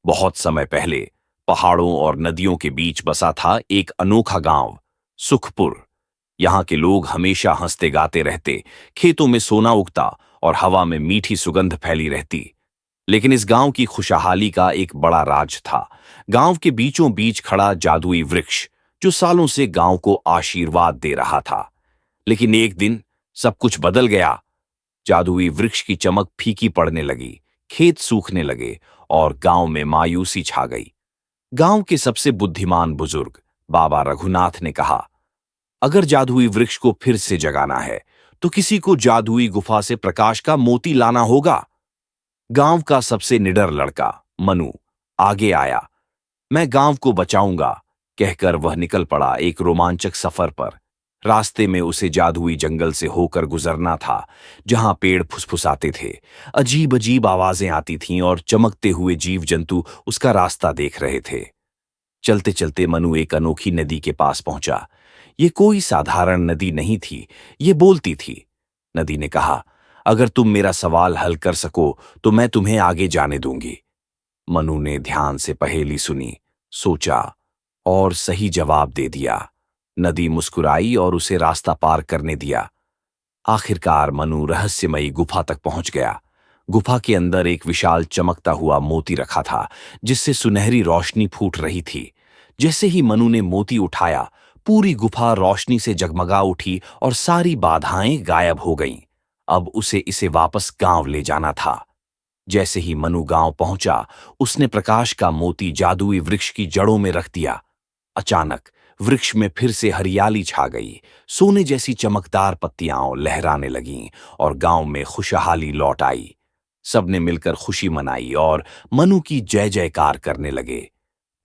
बहुत समय पहले पहाड़ों और नदियों के बीच बसा था एक अनोखा गांव, सुखपुर। यहाँ के लोग हमेशा हंसते गाते रहते, खेतों में सोना उगता और हवा में मीठी सुगंध फैली रहती। लेकिन इस गांव की खुशहाली का एक बड़ा राज था। गांव के बीचों बीच खड़ा जादुई वृक्ष, जो सालों से गांव को आशीर्वाद दे रहा था। लेकिन एक दिन सब कुछ बदल गया। जादुई वृक्ष की चमक फीकी पड़ने लगी, खेत सूखने लगे और गांव में मायूसी छा गई। गांव के सबसे बुद्धिमान बुजुर्ग बाबा रघुनाथ ने कहा, अगर जादुई वृक्ष को फिर से जगाना है तो किसी को जादुई गुफा से प्रकाश का मोती लाना होगा। गांव का सबसे निडर लड़का मनु आगे आया। मैं गांव को बचाऊंगा, कहकर वह निकल पड़ा एक रोमांचक सफर पर। रास्ते में उसे जादुई जंगल से होकर गुजरना था, जहां पेड़ फुसफुसाते थे, अजीब अजीब आवाजें आती थीं और चमकते हुए जीव जंतु उसका रास्ता देख रहे थे। चलते चलते मनु एक अनोखी नदी के पास पहुंचा। ये कोई साधारण नदी नहीं थी, ये बोलती थी। नदी ने कहा, अगर तुम मेरा सवाल हल कर सको तो मैं तुम्हें आगे जाने दूंगी। मनु ने ध्यान से पहेली सुनी, सोचा और सही जवाब दे दिया। नदी मुस्कुराई और उसे रास्ता पार करने दिया। आखिरकार मनु रहस्यमयी गुफा तक पहुंच गया। गुफा के अंदर एक विशाल चमकता हुआ मोती रखा था, जिससे सुनहरी रोशनी फूट रही थी। जैसे ही मनु ने मोती उठाया, पूरी गुफा रोशनी से जगमगा उठी और सारी बाधाएं गायब हो गईं। अब उसे इसे वापस गांव ले जाना था। जैसे ही मनु गांव पहुंचा, उसने प्रकाश का मोती जादुई वृक्ष की जड़ों में रख दिया। अचानक वृक्ष में फिर से हरियाली छा गई, सोने जैसी चमकदार पत्तियां लहराने लगीं और गांव में खुशहाली लौट आई। सबने मिलकर खुशी मनाई और मनु की जय जयकार करने लगे।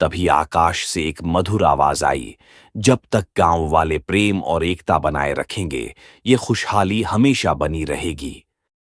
तभी आकाश से एक मधुर आवाज आई, जब तक गांव वाले प्रेम और एकता बनाए रखेंगे, ये खुशहाली हमेशा बनी रहेगी।